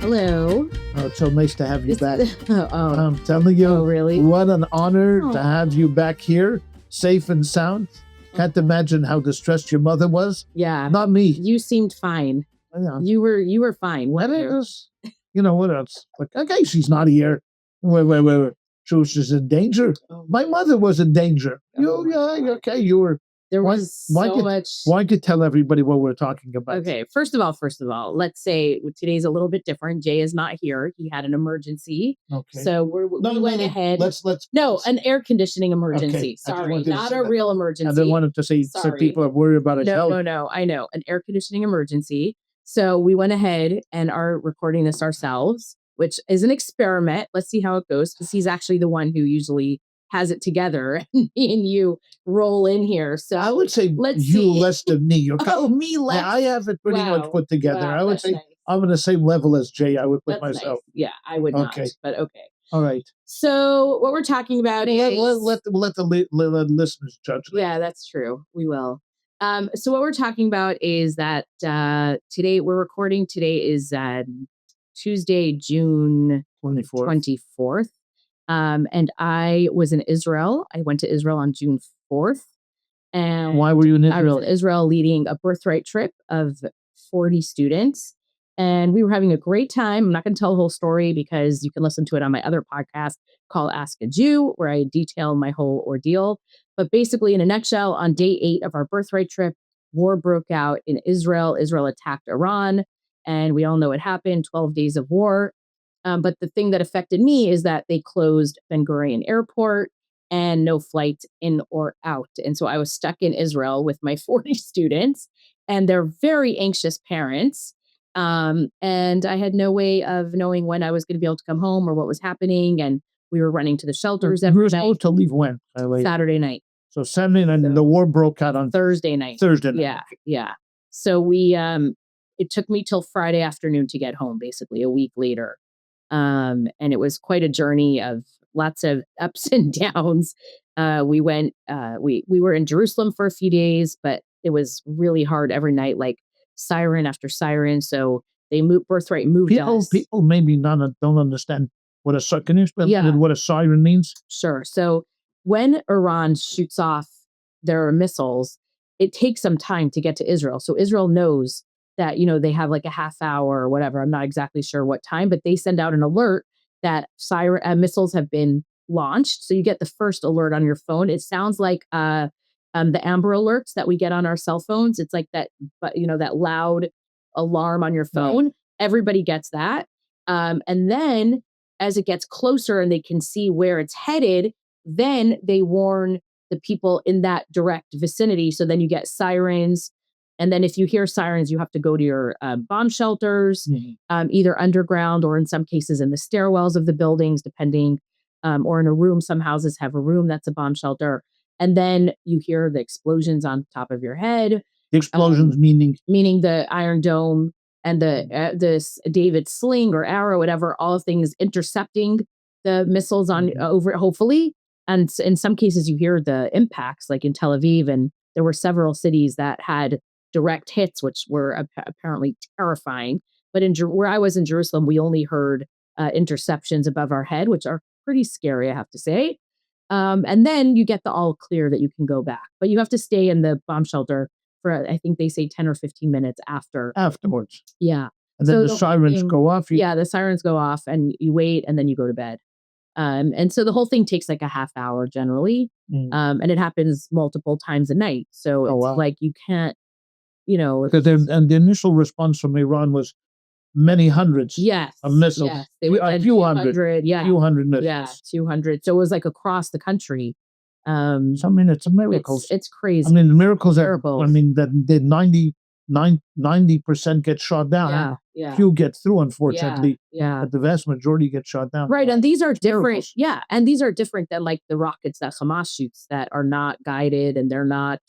Hello. Oh, it's so nice to have you back. Oh, I'm telling you, really? what an honor Oh. to have you back here, safe and sound. Can't imagine how distressed your mother was. Yeah. Not me. You seemed fine. Yeah. You were fine. What else? You know what else? Like, okay, she's not here. Wait. She's in danger. Oh. My mother was in danger. Okay, you were. There was so much. Why don't you tell everybody what we're talking about? Okay, first of all, let's say today's a little bit different. Jay is not here. He had an emergency. Okay. So we went ahead. Let's. No, an air conditioning emergency. Okay. Sorry, not a real emergency. I didn't want to say so people are worried about his health. No. I know. An air conditioning emergency. So we went ahead and are recording this ourselves, which is an experiment. Let's see how it goes, because he's actually the one who usually has it together, and me and you roll in here. So I would say less than me. Oh, me less. Yeah, I have it pretty much put together. Wow, I would say nice. I'm on the same level as Jay. I would put That's myself. Nice. Yeah, I would not. But okay. All right. So what we're talking about is let the listeners judge. Yeah, that's true. We will. So what we're talking about is that today we're recording. Today is Tuesday, June 24th. And I was in Israel. I went to Israel on June 4th. And why were you in Israel? I was in Israel leading a Birthright trip of 40 students. And we were having a great time. I'm not going to tell the whole story because you can listen to it on my other podcast called Ask a Jew, where I detail my whole ordeal. But basically, in a nutshell, on day 8 of our Birthright trip, war broke out in Israel. Israel attacked Iran. And we all know what happened, 12 days of war. But the thing that affected me is that they closed Ben-Gurion airport and no flights in or out. And so I was stuck in Israel with my 40 students and their very anxious parents. And I had no way of knowing when I was going to be able to come home or what was happening. And we were running to the shelters every night. You were supposed to leave when? Saturday night. So Saturday night, and the war broke out on Thursday night. Yeah. So it took me till Friday afternoon to get home, basically a week later. And it was quite a journey of lots of ups and downs. We were in Jerusalem for a few days, but it was really hard every night, like siren after siren. So Birthright moved us. People maybe don't understand what a siren. Can you explain what a siren means? Sure. So when Iran shoots off their missiles, it takes some time to get to Israel. So Israel knows that, they have like a half hour or whatever. I'm not exactly sure what time, but they send out an alert that missiles have been launched. So you get the first alert on your phone. It sounds like the Amber Alerts that we get on our cell phones. It's like that, but that loud alarm on your phone. Right. Everybody gets that. And then as it gets closer and they can see where it's headed, then they warn the people in that direct vicinity. So then you get sirens. And then if you hear sirens, you have to go to your bomb shelters, either underground or in some cases in the stairwells of the buildings, depending, or in a room. Some houses have a room that's a bomb shelter. And then you hear the explosions on top of your head. The explosions meaning the Iron Dome and the David sling or arrow, whatever, all things intercepting the missiles on over, hopefully. And in some cases, you hear the impacts, like in Tel Aviv, and there were several cities that had direct hits, which were apparently terrifying. But where I was in Jerusalem, we only heard interceptions above our head, which are pretty scary, I have to say. And then you get the all clear that you can go back. But you have to stay in the bomb shelter for, I think they say 10 or 15 minutes afterwards. Yeah. And then the sirens go off. The sirens go off and you wait and then you go to bed. And so the whole thing takes like a half hour generally. And it happens multiple times a night. So it's like you can't, Because the initial response from Iran was many hundreds of missiles. Yes. They were a few hundred. Few hundred missiles. Yeah, 200. So it was like across the country. So, I mean, it's a miracle. It's crazy. I mean, the miracles terrible. That 90% get shot down. Yeah. Few get through, unfortunately. Yeah. But the vast majority get shot down. Right. And these are different. Miracles. Yeah. And these are different than like the rockets that Hamas shoots that are not guided and they're not,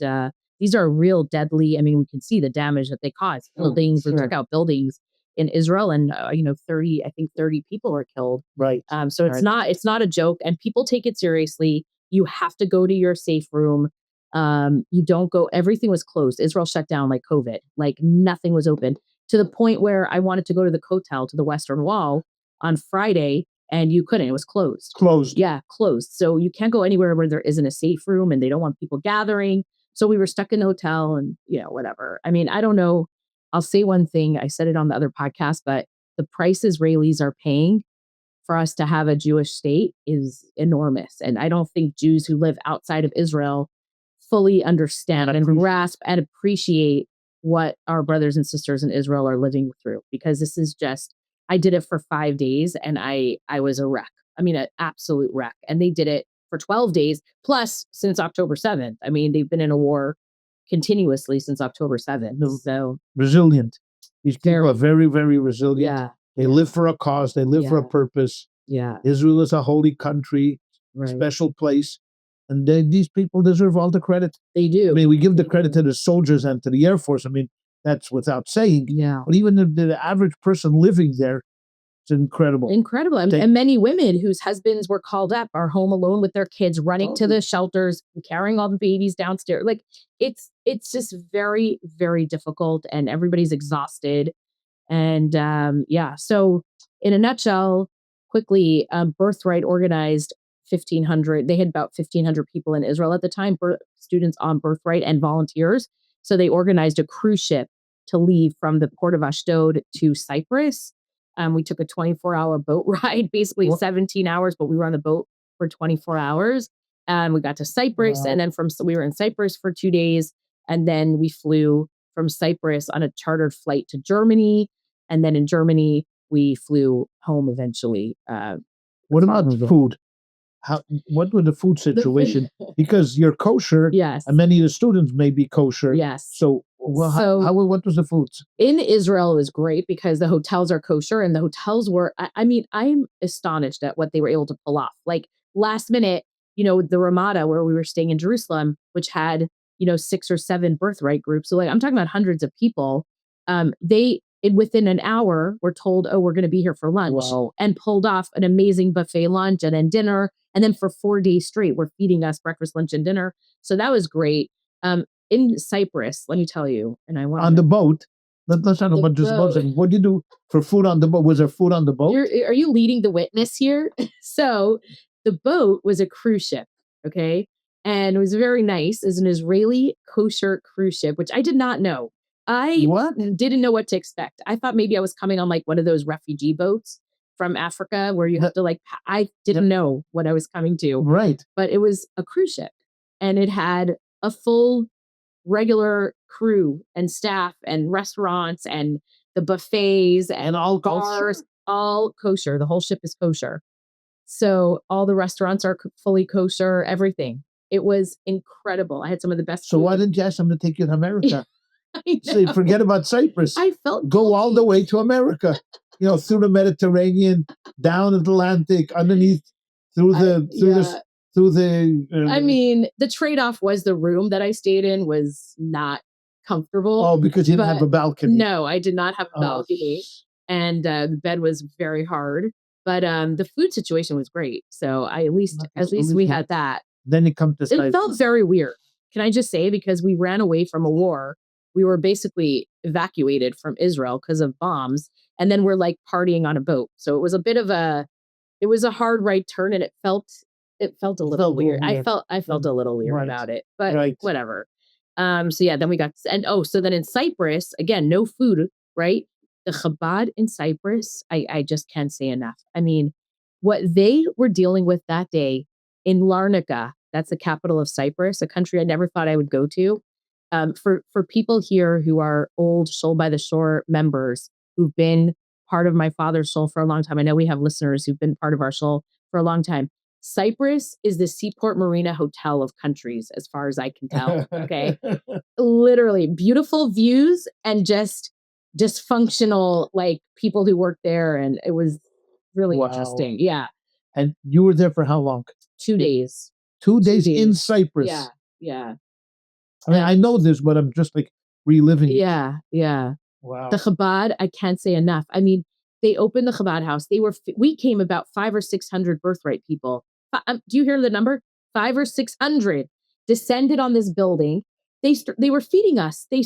these are real deadly. I mean, we can see the damage that they cause. Buildings, we took out buildings in Israel and, 30 people were killed. Right. So it's not a joke and people take it seriously. You have to go to your safe room. You don't go, everything was closed. Israel shut down like COVID, like nothing was open. to the point where I wanted to go to the Kotel, to the Western Wall on Friday, and you couldn't. It was closed. Closed. Yeah, closed. So you can't go anywhere where there isn't a safe room, and they don't want people gathering. So we were stuck in a hotel and, whatever. I mean, I don't know. I'll say one thing. I said it on the other podcast, but the price Israelis are paying for us to have a Jewish state is enormous. And I don't think Jews who live outside of Israel fully understand and grasp and appreciate what our brothers and sisters in Israel are living through, because this is just, I did it for 5 days and I was a wreck. I mean, an absolute wreck. And they did it for 12 days plus since October 7th. I mean, they've been in a war continuously since October 7th. So resilient. These people are very, very resilient. Yeah. They live for a cause. They live for a purpose. Yeah. Israel is a holy country, special place. And these people deserve all the credit. They do. I mean, we give the credit to the soldiers and to the Air Force. I mean, that's without saying. Yeah. But even the average person living there, it's incredible. Incredible. And many women whose husbands were called up are home alone with their kids, running to the shelters, carrying all the babies downstairs. Like, it's just very, very difficult, and everybody's exhausted. And so in a nutshell, quickly, Birthright organized 1,500. They had about 1,500 people in Israel at the time, students on Birthright and volunteers. So they organized a cruise ship to leave from the port of Ashdod to Cyprus. We took a 24-hour boat ride, basically 17 hours, but we were on the boat for 24 hours. We got to Cyprus, and then we were in Cyprus for 2 days, and then we flew from Cyprus on a chartered flight to Germany. And then in Germany, we flew home eventually. What about food? What was the food situation? Because you're kosher, yes, and many of the students may be kosher. Yes. So, what was the food? In Israel, it was great because the hotels are kosher, and the hotels were, I mean, I'm astonished at what they were able to pull off. Like, last minute, the Ramada where we were staying in Jerusalem, which had, 6 or 7 birthright groups. So, like, I'm talking about hundreds of people. Within an hour, were told, oh, we're going to be here for lunch, and pulled off an amazing buffet lunch and then dinner. And then for 4 days straight, we're feeding us breakfast, lunch, and dinner. So that was great. In Cyprus, let me tell you, and I want on the boat. Let's talk about just boats. What do you do for food on the boat? Was there food on the boat? Are you leading the witness here? So the boat was a cruise ship, okay? And it was very nice. It's an Israeli kosher cruise ship, which I did not know. I didn't know what to expect. I thought maybe I was coming on like one of those refugee boats from Africa where you have to I didn't know what I was coming to. Right. But it was a cruise ship, and it had a full regular crew and staff and restaurants and the buffets and all bars, all kosher. The whole ship is kosher. So all the restaurants are fully kosher, everything. It was incredible. I had some of the best. So why didn't you ask them to take you to America? So forget about Cyprus. I felt go all the way to America, through the Mediterranean, down Atlantic, underneath, through the. I mean, the trade-off was the room that I stayed in was not comfortable. Oh, because you didn't have a balcony. No, I did not have a balcony, and the bed was very hard. But the food situation was great, so at least we had that. Then you come to Cyprus. It felt very weird. Can I just say, because we ran away from a war. We were basically evacuated from Israel because of bombs. And then we're like partying on a boat. So it was a bit of a hard right turn, and it felt a little weird. I felt a little weird about it, but whatever. So yeah, then we got, so then in Cyprus, again, no food, right? The Chabad in Cyprus, I just can't say enough. I mean, what they were dealing with that day in Larnaca, that's the capital of Cyprus, a country I never thought I would go to. For people here who are old Shoal by the Shore members who've been part of my father's shoal for a long time. I know we have listeners who've been part of our shoal for a long time. Cyprus is the Seaport Marina Hotel of countries, as far as I can tell. Okay. Literally beautiful views and just dysfunctional, like, people who work there. And it was really interesting. Yeah. And you were there for how long? 2 days. 2 days in Cyprus. Yeah. Yeah. I mean, I know this, but I'm just like reliving. Yeah, yeah. Wow. The Chabad, I can't say enough. I mean, they opened the Chabad house. We came about 500 or 600 birthright people. Do you hear the number? 500 or 600 descended on this building. they were feeding us. They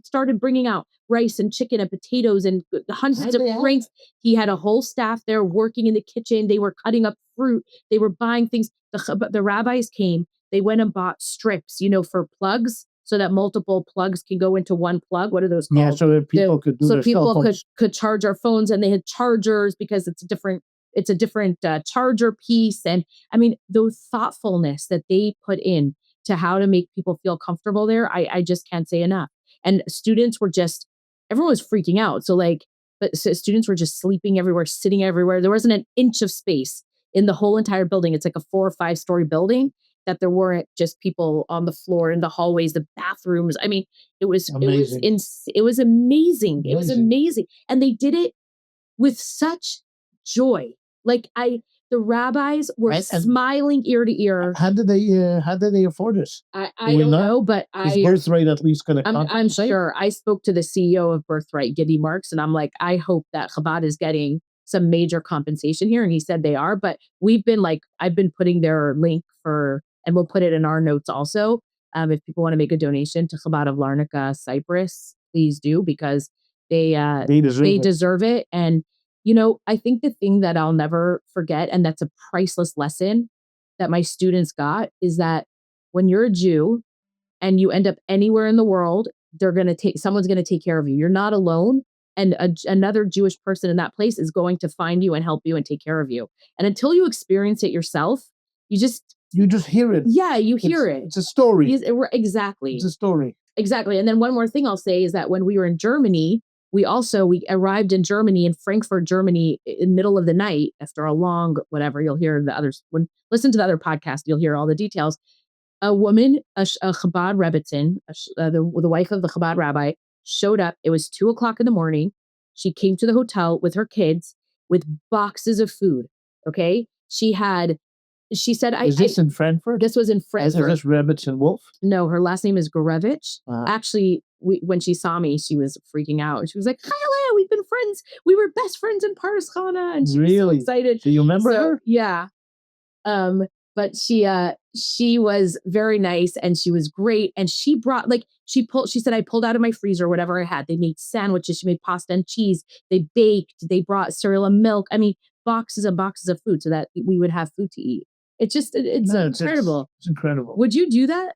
started bringing out rice and chicken and potatoes and hundreds of drinks. He had a whole staff there working in the kitchen. They were cutting up fruit. They were buying things. The rabbis came. They went and bought strips, for plugs, so that multiple plugs can go into one plug. What are those called? Yeah, so that people could do their cell phones. could charge our phones, and they had chargers because it's a different charger piece. And I mean, the thoughtfulness that they put in to how to make people feel comfortable there, I just can't say enough. And students were everyone was freaking out. But students were just sleeping everywhere, sitting everywhere. There wasn't an inch of space in the whole entire building. It's like a 4 or 5 story building that there weren't just people on the floor, in the hallways, the bathrooms. I mean, it was amazing. It was amazing. It was amazing. And they did it with such joy. The rabbis were smiling ear to ear. How did they afford this? I don't know, but is Birthright at least going to I'm sure. I spoke to the CEO of Birthright, Giddy Marks, and I'm like, I hope that Chabad is getting some major compensation here. And he said they are, but I've been putting their link and we'll put it in our notes also. If people want to make a donation to Chabad of Larnaca, Cyprus, please do, because they deserve it. And I think the thing that I'll never forget, and that's a priceless lesson that my students got, is that when you're a Jew and you end up anywhere in the world, someone's going to take care of you. You're not alone. And another Jewish person in that place is going to find you and help you and take care of you. And until you experience it yourself, you just hear it. Yeah, you hear it. It's a story. Exactly. It's a story. Exactly. And then one more thing I'll say is that when we were in Germany, we arrived in Germany, in Frankfurt, Germany, in the middle of the night after a long whatever. You'll hear the others. Listen to the other podcast, you'll hear all the details. A woman, a Chabad Rebbetzin, the wife of the Chabad rabbi, showed up. It was 2:00 in the morning. She came to the hotel with her kids with boxes of food. Okay. She said, Is this in Frankfurt? This was in Frankfurt. Is this Rebbetzin Wolf? No, her last name is Gorevich. Actually, when she saw me, she was freaking out. She was like, ChayaLeah, we've been friends. We were best friends in Paris Chana. And she was so excited. Do you remember her? Yeah. But she was very nice and she was great. And she brought, she said, I pulled out of my freezer whatever I had. They made sandwiches. She made pasta and cheese. They baked. They brought cereal and milk. I mean, boxes and boxes of food so that we would have food to eat. It's incredible. It's incredible. Would you do that?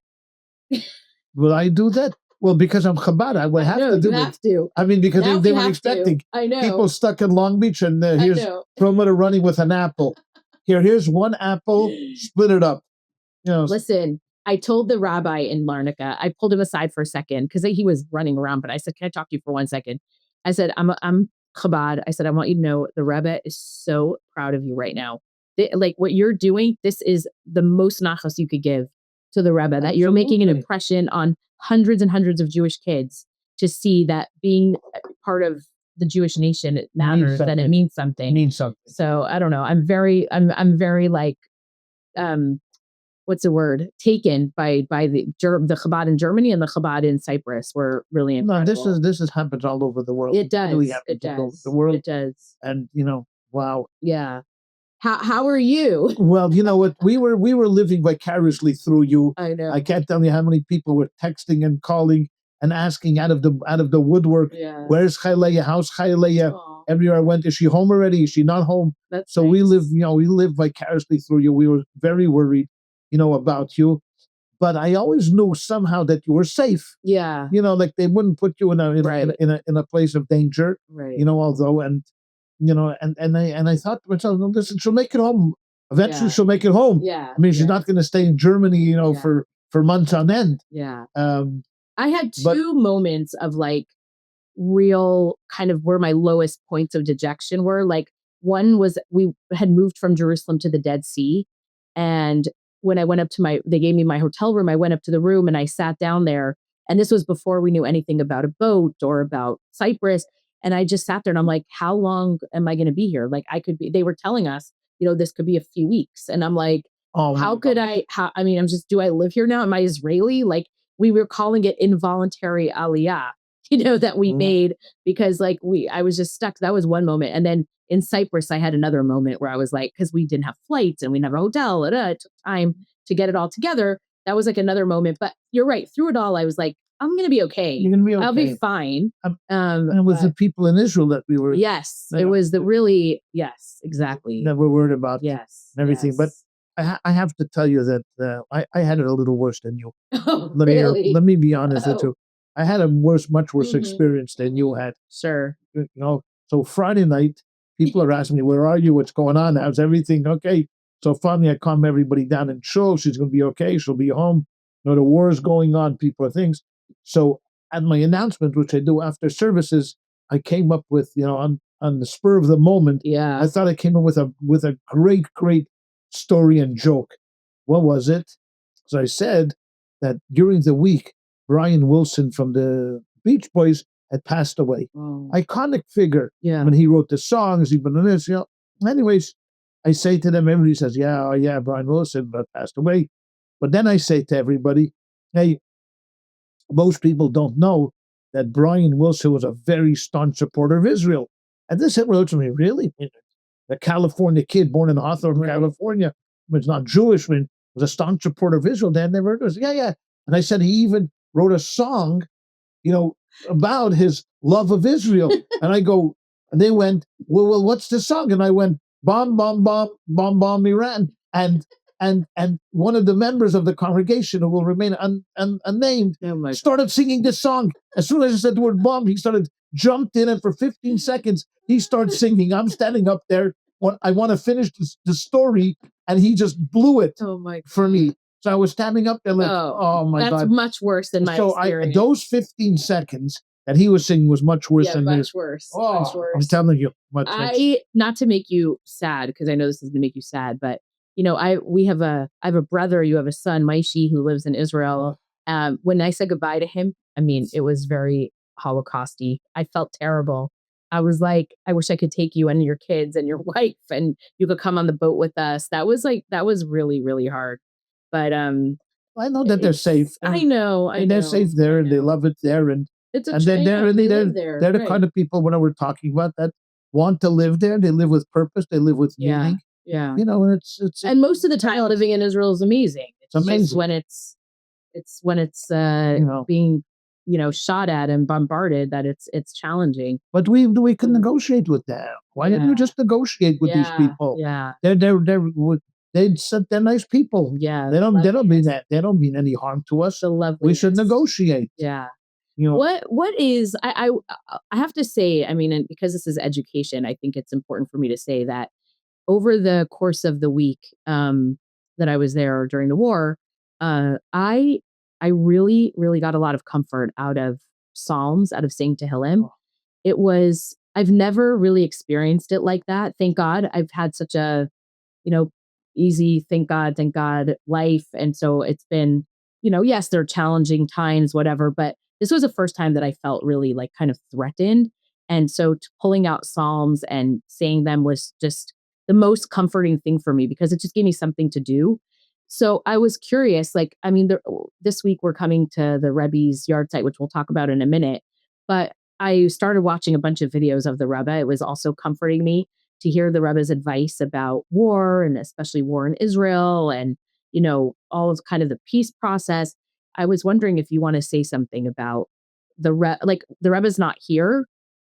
Will I do that? Well, because I'm Chabad, I would have to do it. You have to. I mean, because they were expecting people stuck in Long Beach, and here's Promoter running with an apple. Here's one apple, split it up. Listen, I told the rabbi in Larnaca, I pulled him aside for a second because he was running around, but I said, can I talk to you for 1 second? I said, I'm Chabad. I said, I want you to know the Rebbe is so proud of you right now. What you're doing, this is the most nachas you could give to the Rebbe, that you're making an impression on hundreds and hundreds of Jewish kids to see that being part of the Jewish nation, it matters, that it means something. It means something. So I don't know. I'm very what's the word? Taken by the Chabad in Germany and the Chabad in Cyprus were really incredible. No, this happens all over the world. It does. It does. All over the world. It does. And wow. Yeah. How are you? Well, you know what? We were living vicariously through you. I know. I can't tell you how many people were texting and calling and asking out of the woodwork, where's ChayaLeah? How's ChayaLeah? Everywhere I went, is she home already? Is she not home? That's nice. We live vicariously through you. We were very worried, about you. But I always knew somehow that you were safe. Yeah. They wouldn't put you in a place of danger. Right. Although and I thought to myself, listen, she'll make it home. Eventually she'll make it home. Yeah. I mean, she's not going to stay in Germany, for months on end. Yeah. I had two moments of real kind of where my lowest points of dejection were. One was we had moved from Jerusalem to the Dead Sea. And when I went up they gave me my hotel room. I went up to the room and I sat down there. And this was before we knew anything about a boat or about Cyprus. And I just sat there and I'm like, how long am I going to be here? They were telling us, this could be a few weeks. And I'm like, how could I, do I live here now? Am I Israeli? We were calling it involuntary aliyah, that we made because I was just stuck. That was one moment. And then in Cyprus, I had another moment where I was because we didn't have flights and we didn't have a hotel. It took time to get it all together. that was like another moment. But you're right. Through it all, I was like, I'm going to be okay. You're going to be okay. I'll be fine. And with the people in Israel that we were. Yes. It was yes, exactly. That we're worried about. Yes. And everything. Yes. But I have to tell you that I had it a little worse than you. Oh, really? Let me be honest with you. I had a much worse experience than you had. Sure. You know, so Friday night, people are asking me, where are you? What's going on? How's everything? Okay. So finally, I calm everybody down and show she's going to be okay. She'll be home. You know, the war is going on. People are things. So at my announcement, which I do after services, I came up with, on the spur of the moment. Yeah. I thought I came up with a great story and joke. What was it? So I said that during the week, Brian Wilson from the Beach Boys had passed away. Oh. Iconic figure. Yeah. When he wrote the songs, he'd been on this, Anyways, I say to them, everybody says, yeah, Brian Wilson passed away. But then I say to everybody, hey, most people don't know that Brian Wilson was a very staunch supporter of Israel. And this hit to me, really? A California kid born in Hawthorne, California, was not Jewish, was a staunch supporter of Israel. Dad never heard of it. Yeah. And I said he even wrote a song, about his love of Israel. And they went, well, what's the song? And I went, bomb, bomb, bomb, bomb, bomb, Iran. And one of the members of the congregation, who will remain unnamed, started singing this song. As soon as I said the word bomb, he jumped in, and for 15 seconds, he started singing. I'm standing up there. I want to finish the story, and he just blew it for me. So I was standing up there like, oh my God. That's much worse than my experience. Those 15 seconds that he was singing was much worse than much this. Worse. Oh, much worse. I'm telling you. Not to make you sad, because I know this is going to make you sad, but I have a brother, you have a son, Maishi, who lives in Israel. When I said goodbye to him, it was very Holocausty. I felt terrible. I was like, I wish I could take you and your kids and your wife, and you could come on the boat with us. That was really, really hard. But I know that they're safe. I know. They're safe there, and they love it there, and it's they're the kind of people when we're talking about that want to live there. They live with purpose. They live with meaning. Yeah. And most of the time living in Israel is amazing. It's amazing. Just when it's being shot at and bombarded that it's challenging. But we can negotiate with them. Why didn't you just negotiate with these people? Yeah. They're nice people. Yeah. They don't mean that. They don't mean any harm to us. We should negotiate. Yeah. What is I have to say, and because this is education, I think it's important for me to say that over the course of the week that I was there during the war, I really, really got a lot of comfort out of Psalms, out of saying Tehillim. I've never really experienced it like that. Thank God. I've had such a, easy, thank God life. And so it's been, yes, there are challenging times, whatever, but this was the first time that I felt really like kind of threatened. And so pulling out Psalms and saying them was just the most comforting thing for me, because it just gave me something to do. So I was curious, this week we're coming to the Rebbe's yard site, which we'll talk about in a minute, but I started watching a bunch of videos of the Rebbe. It was also comforting me to hear the Rebbe's advice about war, and especially war in Israel, and, all of kind of the peace process. I was wondering if you want to say something about the Rebbe's not here.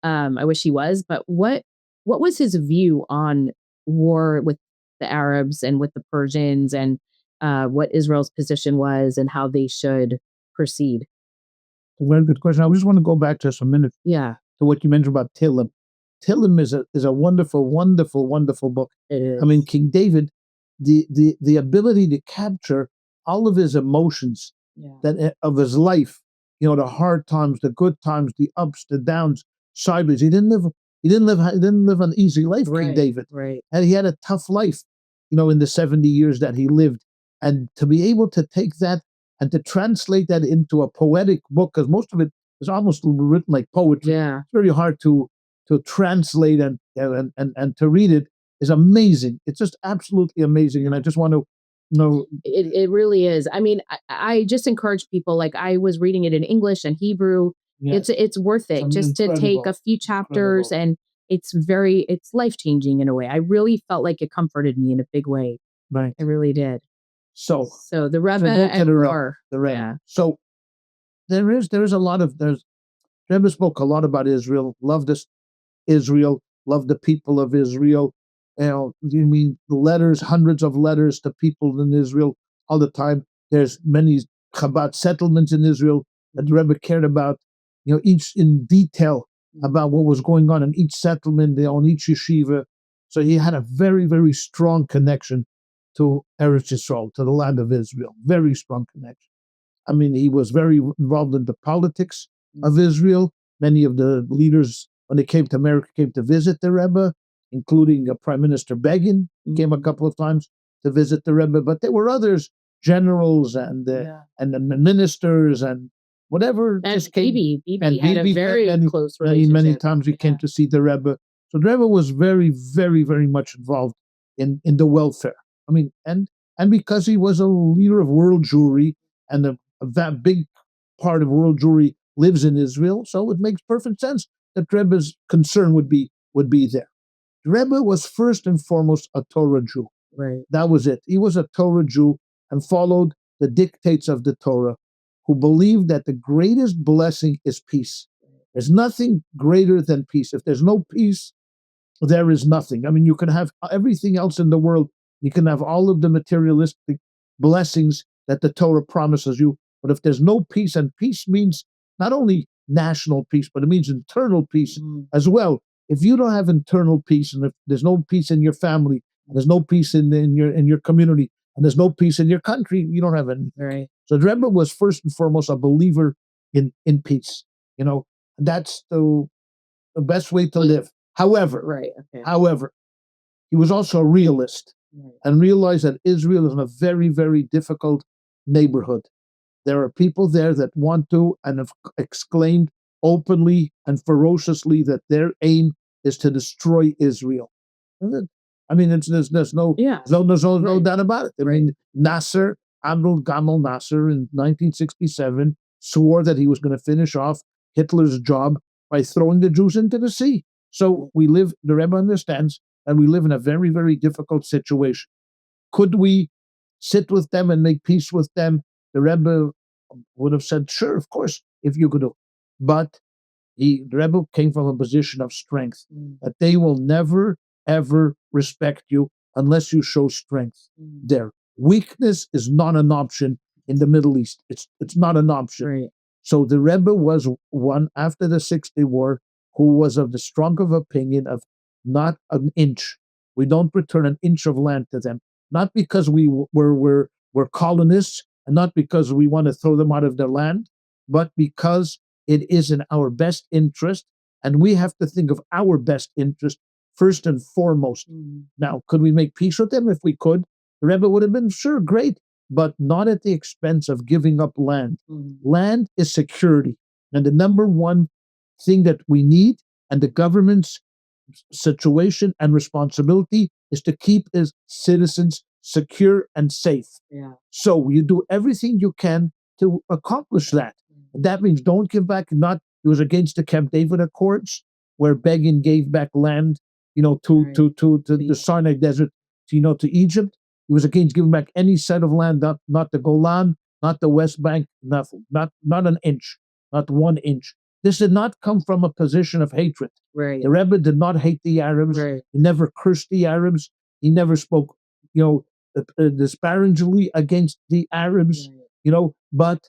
I wish he was, but what was his view on war with the Arabs and with the Persians, and what Israel's position was and how they should proceed? A very good question. I just want to go back just a minute. Yeah. To what you mentioned about Tehillim. Tehillim is a wonderful, wonderful, wonderful book. It is. King David, the ability to capture all of his emotions that of his life, the hard times, the good times, the ups, the downs, sideways. He didn't live an easy life, King David. Right. And he had a tough life, in the 70 years that he lived. And to be able to take that and to translate that into a poetic book, because most of it is almost written like poetry. Yeah. It's very hard to translate and to read it, is amazing. It's just absolutely amazing. And I just want to know. It really is. I just encourage people, like I was reading it in English and Hebrew. Yes. It's worth it just to take a few chapters, and it's life-changing in a way. I really felt like it comforted me in a big way. Right. I really did. So the Rebbe and war. The Rebbe. Yeah. So there is a lot of Rebbe spoke a lot about Israel, loved Israel, loved the people of Israel. You mean letters, hundreds of letters to people in Israel all the time. There's many Chabad settlements in Israel that the Rebbe cared about, each in detail about what was going on in each settlement, on each yeshiva. So he had a very, very strong connection to Eretz Yisrael, to the land of Israel. Very strong connection. I mean, he was very involved in the politics of Israel. Many of the leaders, when they came to America, came to visit the Rebbe, including Prime Minister Begin, came a couple of times to visit the Rebbe. But there were others, generals and the ministers and whatever. And just came. Bibi had a very close relationship. Many times he came to see the Rebbe. So the Rebbe was very, very, very much involved in the welfare. I mean, and because he was a leader of world Jewry, and that big part of world Jewry lives in Israel, so it makes perfect sense that Rebbe's concern would be there. The Rebbe was first and foremost a Torah Jew. Right. That was it. He was a Torah Jew and followed the dictates of the Torah, who believed that the greatest blessing is peace. There's nothing greater than peace. If there's no peace, there is nothing. I mean, you can have everything else in the world. You can have all of the materialistic blessings that the Torah promises you. But if there's no peace, and peace means not only national peace, but it means internal peace as well. If you don't have internal peace, and if there's no peace in your family, and there's no peace in your community, and there's no peace in your country, you don't have anything. Right. So the Rebbe was first and foremost a believer in peace. That's the best way to live. However, he was also a realist and realized that Israel is in a very, very difficult neighborhood. There are people there that want to and have exclaimed openly and ferociously that their aim is to destroy Israel. I mean, there's no doubt about it. I mean, Nasser, Abdul Gamal Nasser, in 1967 swore that he was going to finish off Hitler's job by throwing the Jews into the sea. So the Rebbe understands that we live in a very, very difficult situation. Could we sit with them and make peace with them? The Rebbe would have said, sure, of course, if you could. But the Rebbe came from a position of strength, that they will never, ever respect you unless you show strength there. Weakness is not an option in the Middle East. It's not an option. Right. So the Rebbe was one, after the 60 War, who was of the strong of opinion of not an inch. We don't return an inch of land to them. Not because we're colonists, and not because we want to throw them out of their land, but because it is in our best interest, and we have to think of our best interest first and foremost. Now, could we make peace with them? If we could, the Rebbe would have been, sure, great, but not at the expense of giving up land. Land is security, and the number one thing that we need, and the government's situation and responsibility, is to keep its citizens secure and safe. Yeah. So you do everything you can to accomplish that. That means don't give back. He was against the Camp David Accords, where Begin gave back land, to the Sinai Desert, to Egypt. He was against giving back any set of land, not the Golan, not the West Bank, nothing, not an inch, not 1 inch. This did not come from a position of hatred. Right. The Rebbe did not hate the Arabs. Right. He never cursed the Arabs. He never spoke, disparagingly against the Arabs. Right. But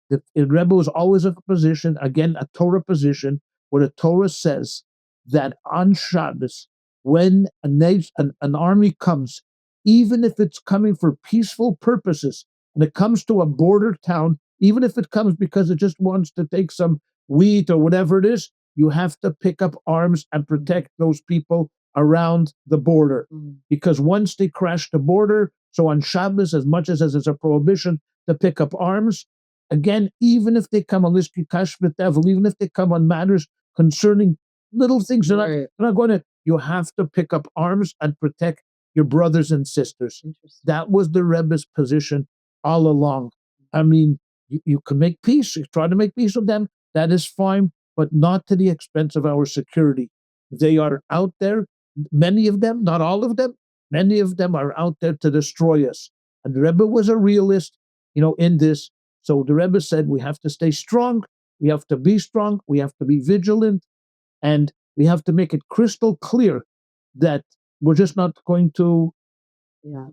the Rebbe was always in a position, again, a Torah position, where the Torah says that on Shabbos, when an army comes, even if it's coming for peaceful purposes, and it comes to a border town, even if it comes because it just wants to take some wheat or whatever it is, you have to pick up arms and protect those people around the border. Because once they crash the border, so on Shabbos, as much as it's a prohibition to pick up arms, again, even if they come on even if they come on matters concerning little things, they're not going to, you have to pick up arms and protect your brothers and sisters. That was the Rebbe's position all along. I mean, you can make peace, you try to make peace with them, that is fine, but not to the expense of our security. They are out there, many of them, not all of them, many of them are out there to destroy us. And the Rebbe was a realist, in this. So the Rebbe said we have to stay strong, we have to be strong, we have to be vigilant, and we have to make it crystal clear that we're just not going to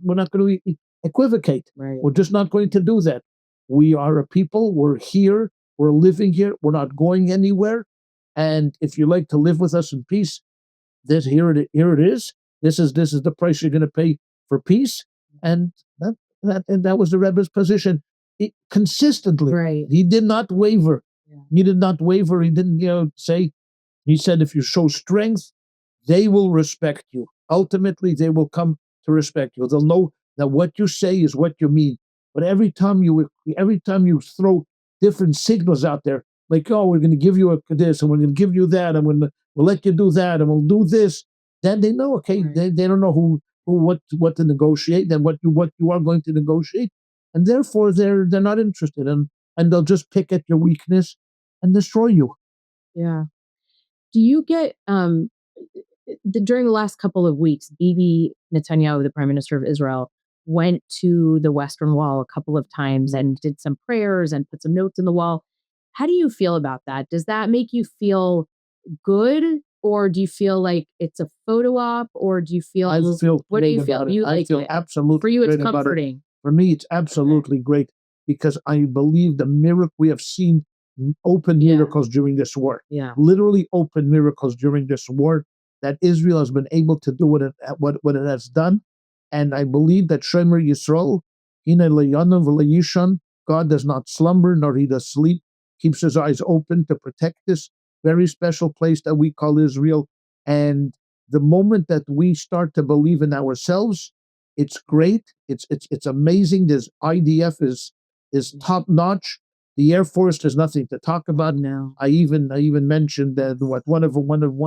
we're not going to equivocate. Right. We're just not going to do that. We are a people. We're here. We're living here. We're not going anywhere. And if you like to live with us in peace, here it is. This is the price you're going to pay for peace. And that was the Rebbe's position. Consistently, Right. he did not waver. Yeah. He did not waver. He didn't say. He said, if you show strength, they will respect you. Ultimately, they will come to respect you. They'll know that what you say is what you mean. But every time you throw different signals out there, like, oh, we're going to give you this, and we're going to give you that, and we'll let you do that, and we'll do this, then they know, okay, Right. they don't know what to negotiate, then what you are going to negotiate, and therefore they're not interested, and they'll just pick at your weakness and destroy you. Yeah. Do you get during the last couple of weeks, Bibi Netanyahu, the Prime Minister of Israel, went to the Western Wall a couple of times and did some prayers and put some notes in the wall. How do you feel about that? Does that make you feel good, or do you feel like it's a photo op, or do you feel? I feel What do you great feel? about it. You I like feel it. absolutely For you, it's great about it. comforting. For me, it's absolutely great because I believe the miracle we have seen open miracles during this war. Yeah. Literally open miracles during this war that Israel has been able to do what it has done. And I believe that Shomer Yisrael, Hine Leyanav Leyishan, God does not slumber nor he does sleep, keeps his eyes open to protect this very special place that we call Israel. And the moment that we start to believe in ourselves, it's great. It's amazing. This IDF is top notch. The Air Force, there's nothing to talk about. No. I even mentioned that one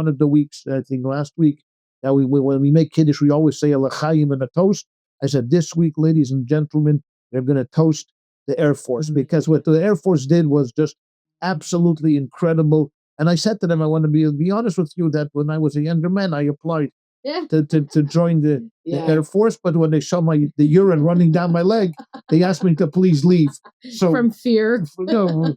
of the weeks, I think last week, that when we make Kiddush, we always say a l'chaim and a toast. I said this week, ladies and gentlemen, they're going to toast the Air Force because what the Air Force did was just absolutely incredible. And I said to them, I want to be honest with you that when I was a younger man, I applied to join the Air Force, but when they saw the urine running down my leg, they asked me to please leave. So from fear. No,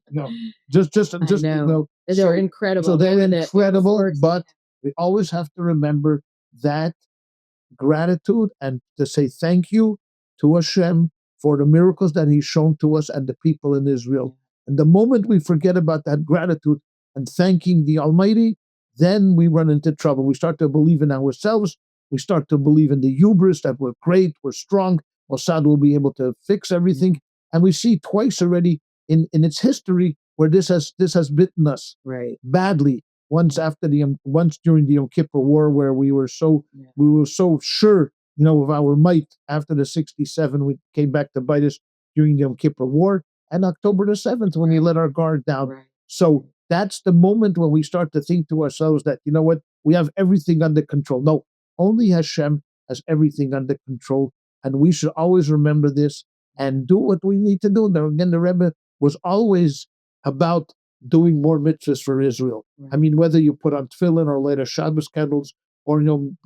just know. They're incredible. So they're incredible, but we always have to remember that gratitude and to say thank you to Hashem for the miracles that He's shown to us and the people in Israel. And the moment we forget about that gratitude and thanking the Almighty, then we run into trouble. We start to believe in ourselves. We start to believe in the hubris that we're great, we're strong. Mossad will be able to fix everything. And we see twice already in its history where this has bitten us badly. Once during the Yom Kippur War, where we were so sure, of our might. After the 67, we came back to bite us during the Yom Kippur War, and October the 7th when we let our guard down. So that's the moment when we start to think to ourselves that, you know what, we have everything under control. No, only Hashem has everything under control, and we should always remember this and do what we need to do. Now, again, the Rebbe was always about doing more mitzvahs for Israel. I mean, whether you put on tefillin or light a Shabbos candles, or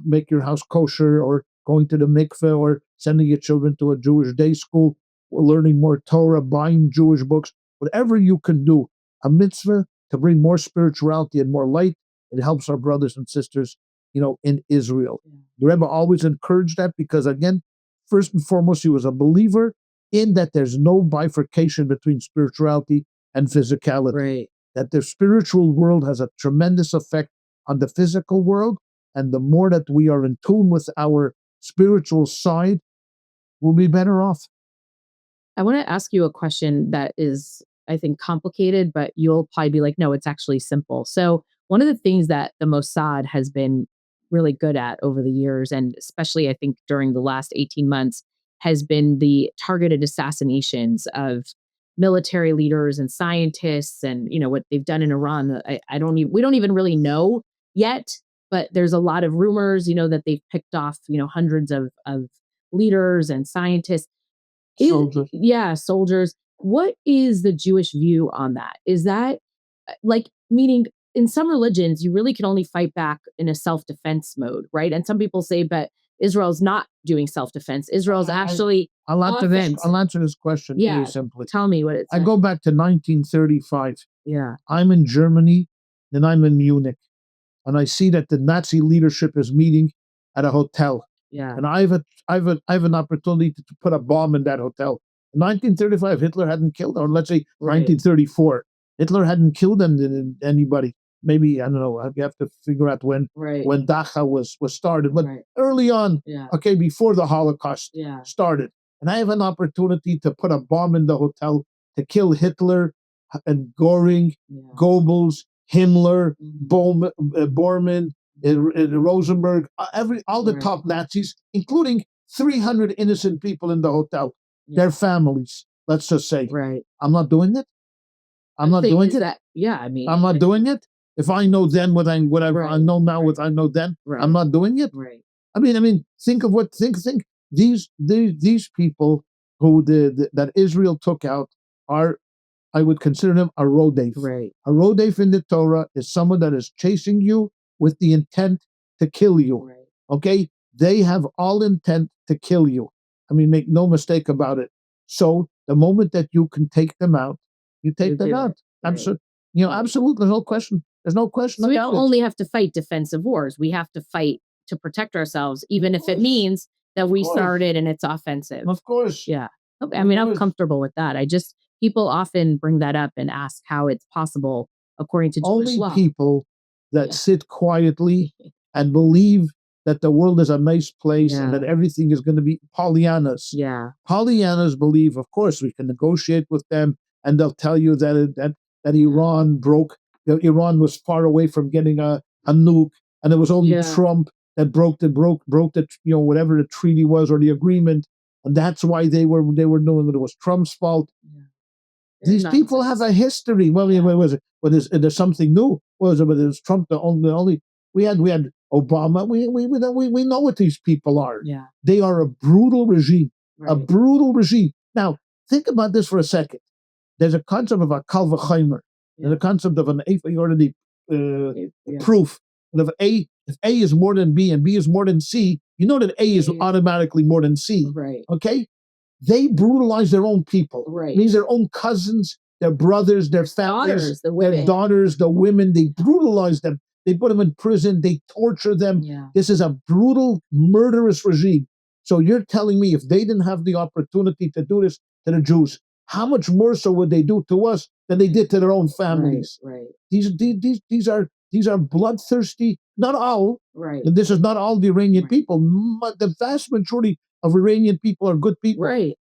make your house kosher, or going to the mikveh, or sending your children to a Jewish day school, or learning more Torah, buying Jewish books, whatever you can do, a mitzvah to bring more spirituality and more light. It helps our brothers and sisters, in Israel. The Rebbe always encouraged that because, again, first and foremost, he was a believer in that there's no bifurcation between spirituality and physicality. Right. That the spiritual world has a tremendous effect on the physical world, and the more that we are in tune with our spiritual side, we'll be better off. I want to ask you a question that is, I think, complicated, but you'll probably be like, no, it's actually simple. So one of the things that the Mossad has been really good at over the years, and especially I think during the last 18 months, has been the targeted assassinations of military leaders and scientists, and what they've done in Iran. We don't even really know yet, but there's a lot of rumors, that they've picked off, hundreds of leaders and scientists. Soldiers. What is the Jewish view on that? Is that meaning in some religions, you really can only fight back in a self-defense mode, right? And some people say, but Israel's not doing self-defense. Israel's actually offense. I'll answer this question Yeah. very simply. Tell me what it says. I go back to 1935. Yeah. I'm in Germany, and I'm in Munich, and I see that the Nazi leadership is meeting at a hotel. Yeah. And I have an opportunity to put a bomb in that hotel. In 1935, Hitler hadn't killed, or let's say 1934, Hitler hadn't killed anybody. Maybe, I don't know, you have to figure out when Dachau was started, but early on, okay, before the Holocaust started. And I have an opportunity to put a bomb in the hotel to kill Hitler and Göring, Goebbels, Himmler, Bormann, Rosenberg, all the top Nazis, including 300 innocent people in the hotel, their families, let's just say. I'm not doing it. I'm not doing it. I'm not doing it. If I know then what I know now, what I know then, I'm not doing it. I mean, think of what these people who that Israel took out are, I would consider them a rodef. A rodef in the Torah is someone that is chasing you with the intent to kill you. Okay? They have all intent to kill you. I mean, make no mistake about it. So the moment that you can take them out, you take them out. Absolutely. Absolutely. There's no question. There's no question. So we don't only have to fight defensive wars. We have to fight to protect ourselves, even if it means that we started and it's offensive. Of course. Yeah. Okay. I mean, I'm comfortable with that. People often bring that up and ask how it's possible according to Jewish law. Only people that sit quietly and believe that the world is a nice place and that everything is going to be Pollyannas. Pollyannas believe, of course, we can negotiate with them, and they'll tell you that Iran Iran was far away from getting a nuke, and it was only Trump that broke the whatever the treaty was or the agreement, and that's why they were doing it. It was Trump's fault. These people have a history. Well, there's something new. Was Trump the only? We had Obama. We know what these people are. They are a brutal regime. A brutal regime. Now think about this for a second. There's a concept of a kal v'chomer. There's a concept of an proof. And if A is more than B and B is more than C, you know that A is automatically more than C. Okay? They brutalize their own people. It means their own cousins, their brothers, their families, their daughters, the women. They brutalize them. They put them in prison. They torture them. This is a brutal, murderous regime. So you're telling me if they didn't have the opportunity to do this to the Jews, how much more so would they do to us than they did to their own families? These are bloodthirsty. Not all. And this is not all the Iranian people. But the vast majority of Iranian people are good people.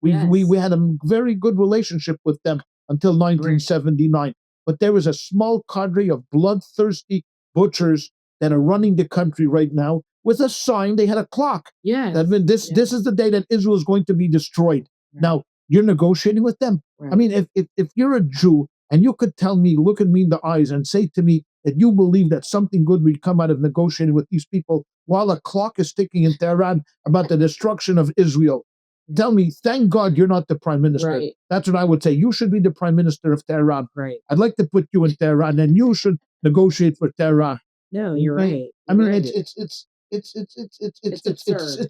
We had a very good relationship with them until 1979. But there was a small cadre of bloodthirsty butchers that are running the country right now with a sign. They had a clock. That meant this is the day that Israel is going to be destroyed. Now, you're negotiating with them. I mean, if you're a Jew and you could tell me, look at me in the eyes and say to me that you believe that something good will come out of negotiating with these people while a clock is ticking in Tehran about the destruction of Israel, tell me, thank God you're not the prime minister. That's what I would say. You should be the prime minister of Tehran. I'd like to put you in Tehran, and you should negotiate for Tehran. No, you're right. I mean, it's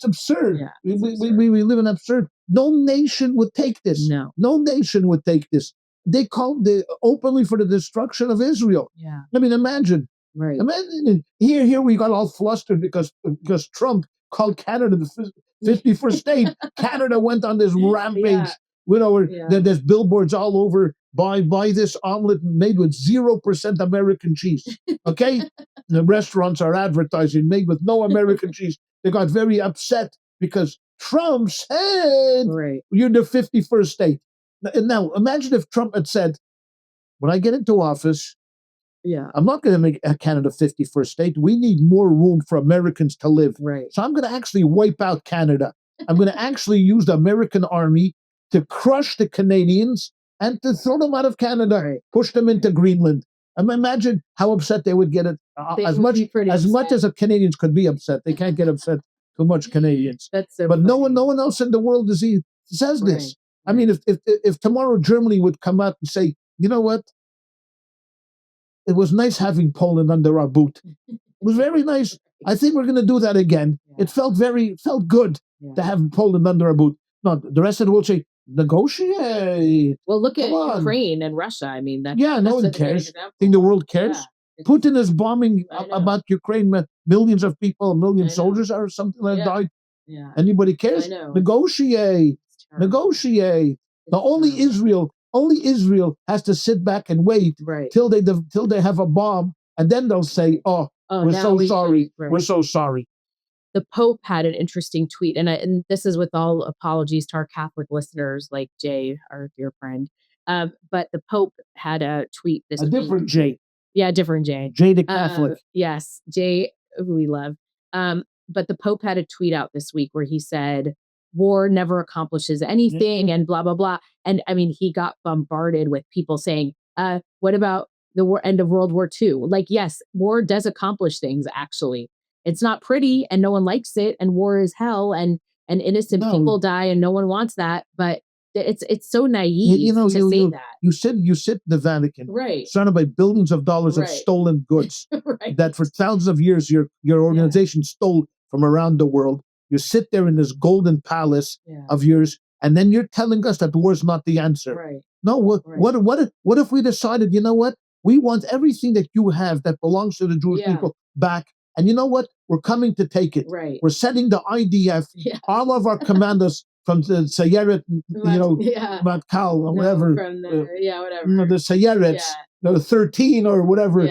absurd. We live in absurd. No nation would take this. No nation would take this. They called openly for the destruction of Israel. I mean, imagine. Imagine here we got all flustered because Trump called Canada the 51st state. Canada went on this rampage. There's billboards all over. Buy this omelet made with 0% American cheese. Okay? The restaurants are advertising made with no American cheese. They got very upset because Trump said you're the 51st state. Now, imagine if Trump had said, when I get into office, I'm not going to make Canada 51st state. We need more room for Americans to live. So I'm going to actually wipe out Canada. I'm going to actually use the American army to crush the Canadians and to throw them out of Canada, push them into Greenland. Imagine how upset they would get it. As much as the Canadians could be upset. They can't get upset too much Canadians. That's so but funny. no one else in the world says this. I mean, if tomorrow Germany would come out and say, you know what? It was nice having Poland under our boot. It was very nice. I think we're going to do that again. It felt good to have Poland under our boot. No, the rest of the world say, negotiate. Well, look at Ukraine and Russia. I mean, no one cares. Think the world cares? Putin is bombing about Ukraine. Millions of people, a million soldiers or something that died. Yeah. Anybody cares? Negotiate. Negotiate. Only Israel has to sit back and wait till they have a bomb, and then they'll say, "Oh, we're so sorry. We're so sorry." The Pope had an interesting tweet, and this is with all apologies to our Catholic listeners, like Jay, our dear friend. But the Pope had a tweet this week. Different Jay. Yeah, different Jay. Jay the Catholic. Yes, Jay, who we love. But the Pope had a tweet out this week where he said, war never accomplishes anything and blah, blah, blah. And I mean, he got bombarded with people saying, what about the end of World War II? Like, yes, war does accomplish things, actually. It's not pretty and no one likes it. And war is hell and innocent people die and no one wants that. But it's so naive to say that. You sit in the Vatican, surrounded by billions of dollars of stolen goods that for thousands of years your organization stole from around the world. You sit there in this golden palace of yours, and then you're telling us that war is not the answer. No, what if we decided, you know what? We want everything that you have that belongs to the Jewish people back. And you know what? We're coming to take it. We're sending the IDF, all of our commandos from the Sayeret, Matkal, or whatever. From whatever. The Sayeret, the 13 or whatever.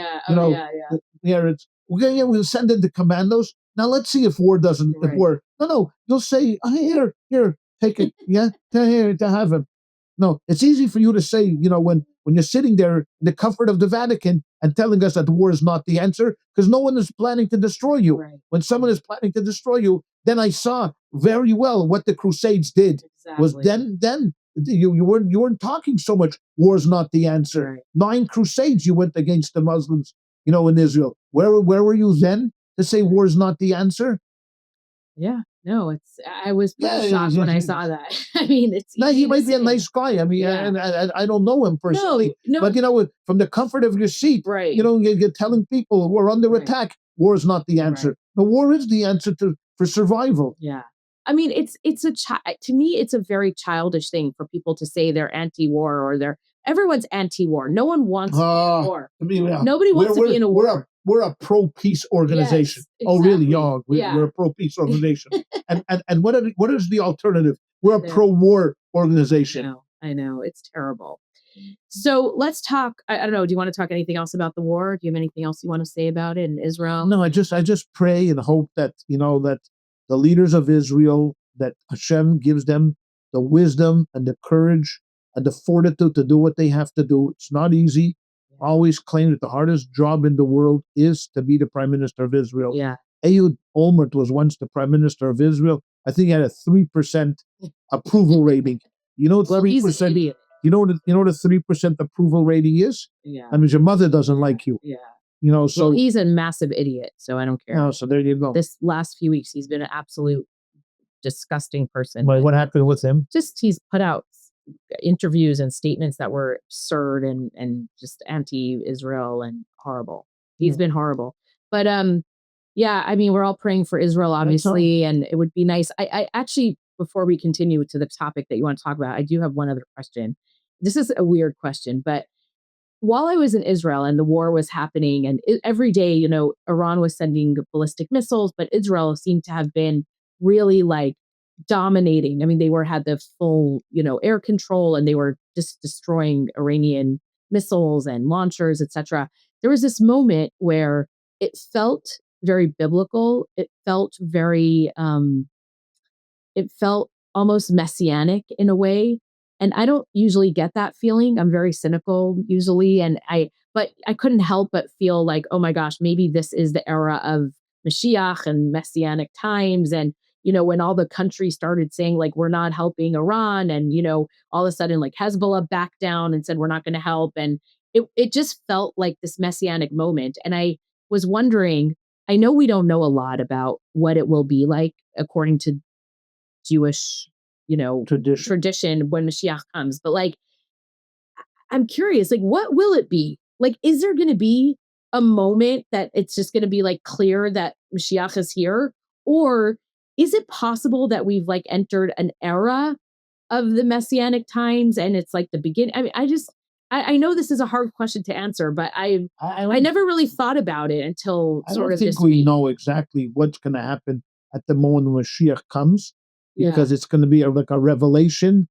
We'll send in the commandos. Now let's see if war doesn't work. No, you'll say, here, take it. To have him. No, it's easy for you to say, when you're sitting there in the comfort of the Vatican and telling us that war is not the answer, because no one is planning to destroy you. When someone is planning to destroy you, then I saw very well what the Crusades did. Was then you weren't talking so much. War is not the answer. 9 Crusades you went against the Muslims, in Israel. Where were you then to say war is not the answer? Yeah. No, I was shocked when I saw that. I mean, he might be a nice guy. I mean, I don't know him personally. No. But, from the comfort of your seat, you're telling people we're under attack. War is not the answer. The war is the answer for survival. Yeah. I mean, to me, it's a very childish thing for people to say they're anti-war or everyone's anti-war. No one wants war. Nobody wants to be in a war. We're a pro-peace organization. Yes, exactly. Oh, really? Yeah, we're a pro-peace organization. and what is the alternative? We're a pro-war organization. I know. It's terrible. So let's talk. I don't know. Do you want to talk anything else about the war? Do you have anything else you want to say about it in Israel? No, I just pray and hope that, that the leaders of Israel, that Hashem gives them the wisdom and the courage and the fortitude to do what they have to do. It's not easy. Always claim that the hardest job in the world is to be the prime minister of Israel. Yeah. Ehud Olmert was once the prime minister of Israel. I think he had a 3% approval rating. 3%. You know what the 3% approval rating is? Yeah. That means your mother doesn't like you. Yeah. So he's a massive idiot. So I don't care. No, so there you go. This last few weeks, he's been an absolute disgusting person. But what happened with him? Just he's put out interviews and statements that were absurd and just anti-Israel and horrible. He's been horrible. But I mean, we're all praying for Israel, obviously, and it would be nice. I actually, before we continue to the topic that you want to talk about, I do have one other question. This is a weird question, but while I was in Israel and the war was happening, and every day, Iran was sending ballistic missiles, but Israel seemed to have been really dominating. I mean, they had the full, air control, and they were just destroying Iranian missiles and launchers, etc. There was this moment where it felt very biblical. It felt very, it felt almost messianic in a way. And I don't usually get that feeling. I'm very cynical usually. But I couldn't help but feel like, oh my gosh, maybe this is the era of Mashiach and messianic times. And when all the countries started saying we're not helping Iran, and all of a sudden Hezbollah backed down and said we're not going to help, and it just felt like this messianic moment. And I was wondering, I know we don't know a lot about what it will be like according to Jewish tradition when Mashiach comes, but I'm curious, what will it be? Is there going to be a moment that it's just going to be clear that Mashiach is here? Or is it possible that we've like entered an era of the messianic times and it's like the beginning? I mean, I know this is a hard question to answer, but I never really thought about it until I sort don't of think this we week. know exactly what's going to happen at the moment when Mashiach comes, because it's going to be like a revelation,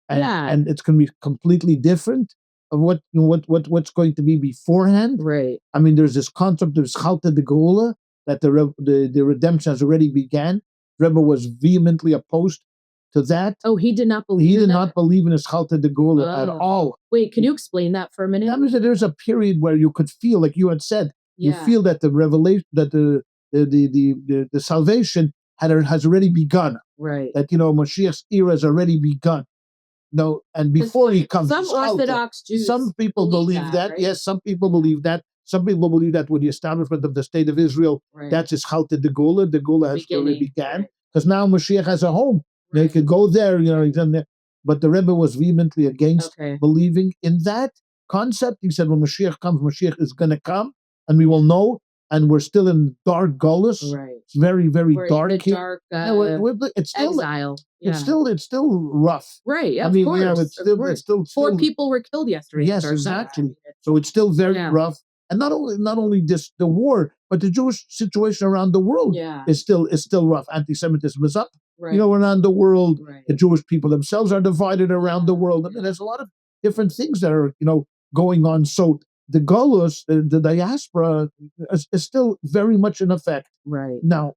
and it's going to be completely different of what's going to be beforehand. Right. I mean, there's this concept of Chalta de Geula, that the redemption has already began. Rebbe was vehemently opposed to that. Oh, he did not believe. He did not believe in his Chalta de Geula at all. Wait, can you explain that for a minute? That means that there's a period where you could feel, like you had said, you feel that the revelation, that the salvation has already begun. Right. That Mashiach's era has already begun. No, and before he comes, some Orthodox Jews, some people believe that. Right? Yes, some people believe that. Some people believe that with the establishment of the state of Israel, that's his Chalta de Geula. The Geula has already began, because now Mashiach has a home. They could go there, he's in there. But the Rebbe was vehemently against believing in that concept. He said, when Mashiach comes, Mashiach is going to come, and we will know. And we're still in dark Gullus. Right. It's very, very dark here. It's still exile. It's still rough. Right. I mean, it's still 4 people were killed yesterday. Yes, exactly. So it's still very rough. And not only this, the war, but the Jewish situation around the world is still rough. Anti-Semitism is up. Right. Around the world. Right. The Jewish people themselves are divided around the world. I mean, there's a lot of different things that are going on. So the Golos, the diaspora, is still very much in effect. Right. Now,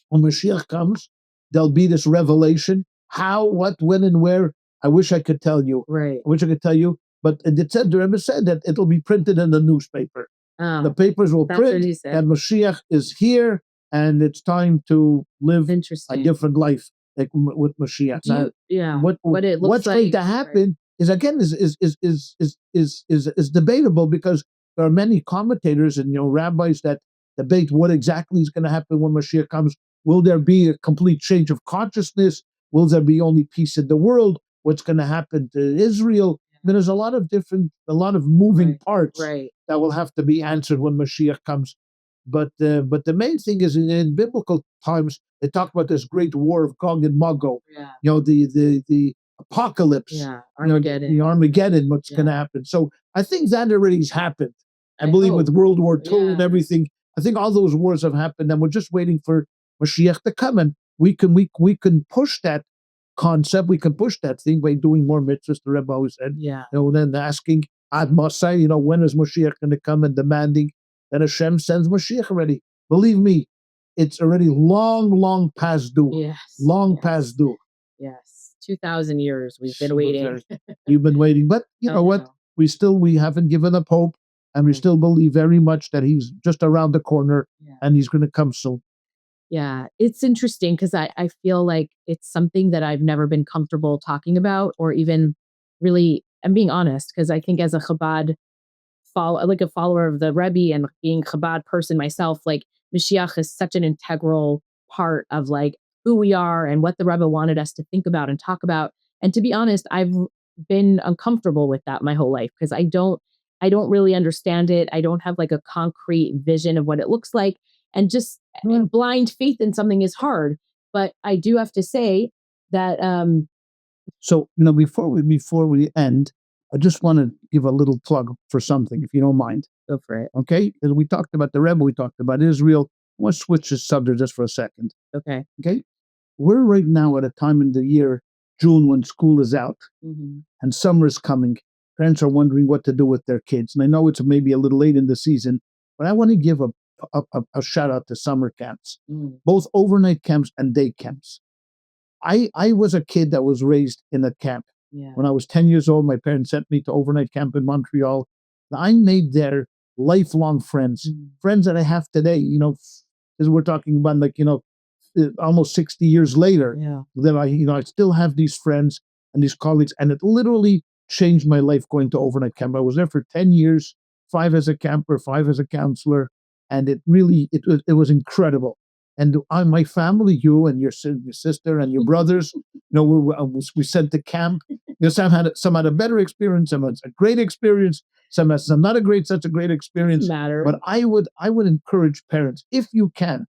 when Mashiach comes, there'll be this revelation. How, what, when, and where, I wish I could tell you. Right. I wish I could tell you. But the Rebbe said that it'll be printed in the newspaper. The papers will print that Mashiach is here, and it's time to live a different life, like with Mashiach. What's going to happen is, again, is debatable, because there are many commentators and rabbis that debate what exactly is going to happen when Mashiach comes. Will there be a complete change of consciousness? Will there be only peace in the world? What's going to happen to Israel? There's a lot of moving parts that will have to be answered when Mashiach comes. But the main thing is, in biblical times, they talk about this great war of Gog and Magog. The apocalypse. Armageddon. The Armageddon. What's going to happen? So I think that already has happened. I believe with World War II and everything. I think all those wars have happened, and we're just waiting for Mashiach to come, and we can push that concept. We can push that thing by doing more mitzvahs. The Rebbe always said, then asking Ad Masai, when is Mashiach going to come, and demanding that Hashem sends Mashiach already. Believe me, it's already long past due. Yes. Past due. Yes. 2,000 years we've been waiting. You've been waiting, but you know what? We haven't given up hope, and we still believe very much that he's just around the corner, and he's going to come soon. Yeah, it's interesting, because I feel like it's something that I've never been comfortable talking about, or even really, I'm being honest, because I think as a Chabad a follower of the Rebbe, and being Chabad person myself, like Mashiach is such an integral part of like who we are and what the Rebbe wanted us to think about and talk about. And to be honest, I've been uncomfortable with that my whole life, because I don't really understand it. I don't have like a concrete vision of what it looks like. And just blind faith in something is hard. But I do have to say that so before we end, I just want to give a little plug for something, if you don't mind. Go for it. Okay? Because we talked about the Rebbe, we talked about Israel. I want to switch the subject just for a second. Okay. Okay? We're right now at a time in the year, June, when school is out, and summer is coming. Parents are wondering what to do with their kids. And I know it's maybe a little late in the season, but I want to give a shout out to summer camps, both overnight camps and day camps. I was a kid that was raised in a camp. When I was 10 years old, my parents sent me to overnight camp in Montreal. I made there lifelong friends, friends that I have today, as we're talking about, like, almost 60 years later, that I still have these friends and these colleagues, and it literally changed my life going to overnight camp. I was there for 10 years, 5 as a camper, 5 as a counselor, and it was incredible. And my family, you and your sister and your brothers, we sent to camp. Some had a better experience, some had a great experience, some had not such a great experience. Matter. But I would encourage parents, if you can,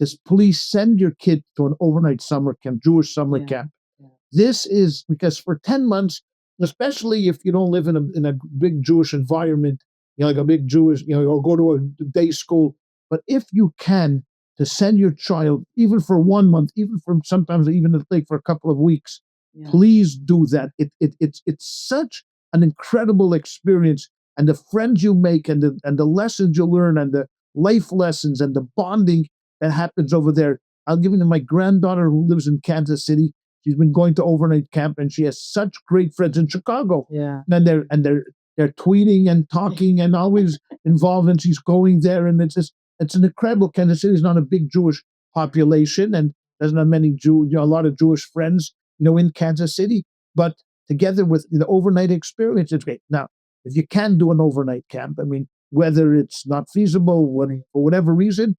Just please send your kid to an overnight summer camp, Jewish summer camp. Yeah. This is because for 10 months, especially if you don't live in a big Jewish environment, like a big Jewish, or go to a day school. But if you can, to send your child, even for 1 month, even for sometimes even like for a couple of weeks, please do that. It's such an incredible experience, and the friends you make, and the lessons you learn, and the life lessons, and the bonding that happens over there. I'll give you my granddaughter who lives in Kansas City. She's been going to overnight camp, and she has such great friends in Chicago. Yeah, and they're tweeting and talking and always involved, and she's going there, and it's an incredible. Kansas City is not a big Jewish population, and doesn't have many a lot of Jewish friends, in Kansas City. But together with the overnight experience, it's great. Now, if you can do an overnight camp, I mean, whether it's not feasible for whatever reason,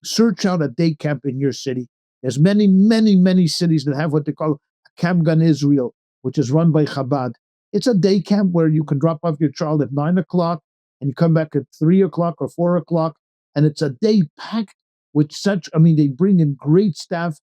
search out a day camp in your city. There's many, many, many cities that have what they call Camp Gun Israel, which is run by Chabad. It's a day camp where you can drop off your child at 9 o'clock and you come back at 3 o'clock or 4 o'clock. And it's a day packed with they bring in great staff,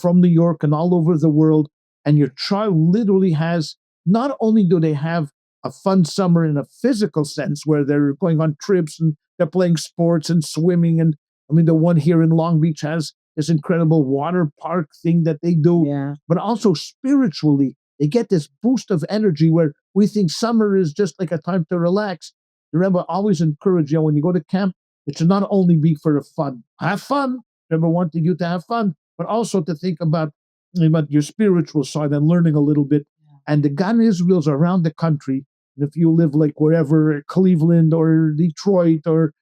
from New York and all over the world. And your child literally has, not only do they have a fun summer in a physical sense where they're going on trips and they're playing sports and swimming. And the one here in Long Beach has this incredible water park thing that they do, but also spiritually, they get this boost of energy where we think summer is just like a time to relax. The Rebbe always encourage when you go to camp, it should not only be for the fun. Have fun. The Rebbe wanted you to have fun, but also to think about your spiritual side and learning a little bit. And the Gan Israels around the country, and if you live like wherever, Cleveland or Detroit or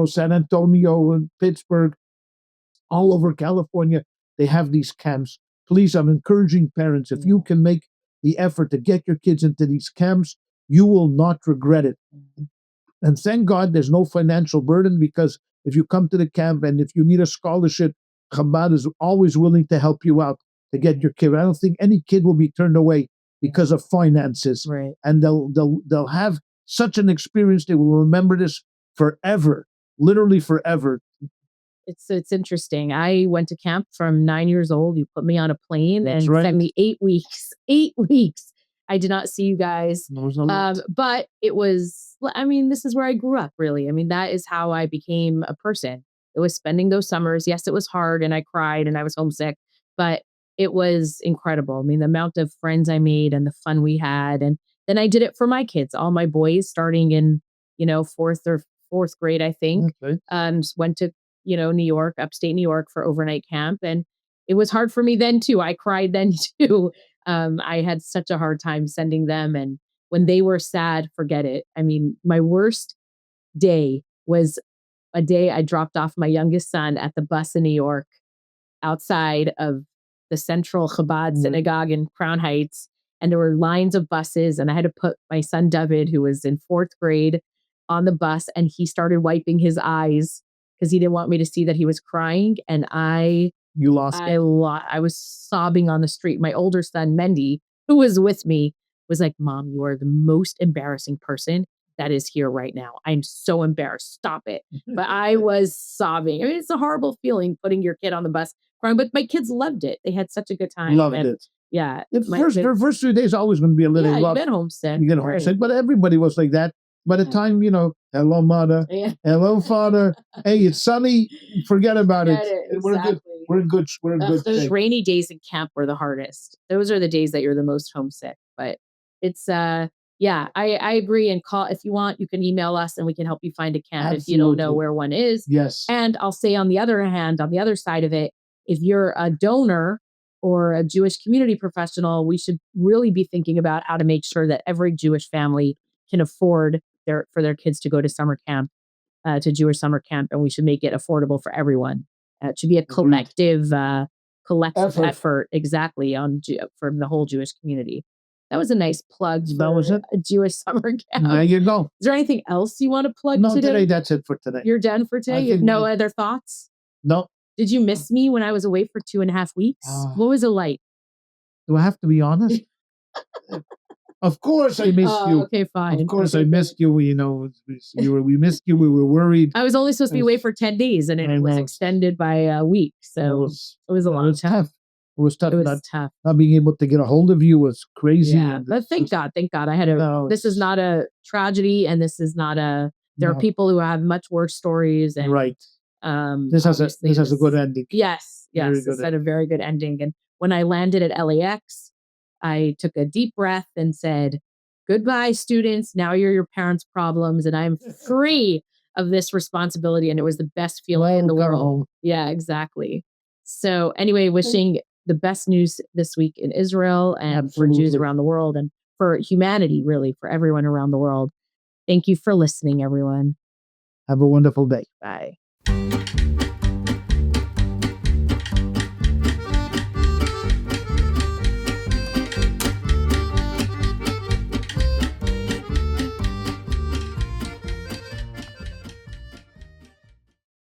San Antonio and Pittsburgh, all over California, they have these camps. Please, I'm encouraging parents, if you can make the effort to get your kids into these camps, you will not regret it. And thank God there's no financial burden, because if you come to the camp and if you need a scholarship, Chabad is always willing to help you out to get your kid. I don't think any kid will be turned away because of finances. Right. And they'll have such an experience. They will remember this forever, literally forever. It's interesting. I went to camp from 9 years old. You put me on a plane and sent me 8 weeks. 8 weeks. I did not see you guys. But it was, this is where I grew up, really. That is how I became a person. It was spending those summers. Yes, it was hard and I cried and I was homesick, but it was incredible. The amount of friends I made and the fun we had. And then I did it for my kids, all my boys, starting in, fourth grade, I think. Okay. Went to New York, upstate New York, for overnight camp. And it was hard for me then too. I cried then too. I had such a hard time sending them. And when they were sad, forget it. My worst day was a day I dropped off my youngest son at the bus in New York outside of the Central Chabad Synagogue in Crown Heights. And there were lines of buses. And I had to put my son David, who was in 4th grade, on the bus. And he started wiping his eyes because he didn't want me to see that he was crying. And I was sobbing on the street. My older son, Mendy, who was with me, was like, "Mom, you are the most embarrassing person that is here right now. I'm so embarrassed. Stop it." But I was sobbing. It's a horrible feeling putting your kid on the bus crying, but my kids loved it. They had such a good time. Loved it. Yeah. Their first 3 days always going to be a little rough. You get homesick. You get homesick, but everybody was like that. By the time, hello, mother, hello, father, hey, it's sunny, forget about it. Exactly. We're in good Those shape. Rainy days in camp were the hardest. Those are the days that you're the most homesick. But it's, I agree. And call, if you want, you can email us and we can help you find a camp. Absolutely. If you don't know where one is. Yes. And I'll say on the other hand, on the other side of it, if you're a donor or a Jewish community professional, we should really be thinking about how to make sure that every Jewish family can afford for their kids to go to summer camp, to Jewish summer camp, and we should make it affordable for everyone. It should be a collective effort, exactly, for the whole Jewish community. That was a nice plug. That was it. A Jewish summer camp. There you go. Is there anything else you want to plug today? No, today that's it for today. You're done for today. You have no other thoughts? No. Did you miss me when I was away for 2.5 weeks? What was it like? Do I have to be honest? Of course, I missed you. Okay, fine. Of course, Okay, I missed you. We missed you. We were worried. I was only supposed to be away for 10 days, and it was know. extended by a week. So it was a lot. It was tough. It was tough. It was tough. Not being able to get a hold of you was crazy. Yeah, but thank God. I had this is not a tragedy, and this is not a. There are people who have much worse stories, and right. This has a good ending. Yes, it's had a very good ending. And when I landed at LAX, I took a deep breath and said, "Goodbye, students. Now you're your parents' problems, and I'm free of this responsibility." And it was the best feeling in the world. Home. Yeah, exactly. So anyway, wishing the best news this week in Israel and for Jews around the world and for humanity, really, for everyone around the world. Thank you for listening, everyone. Have a wonderful day. Bye.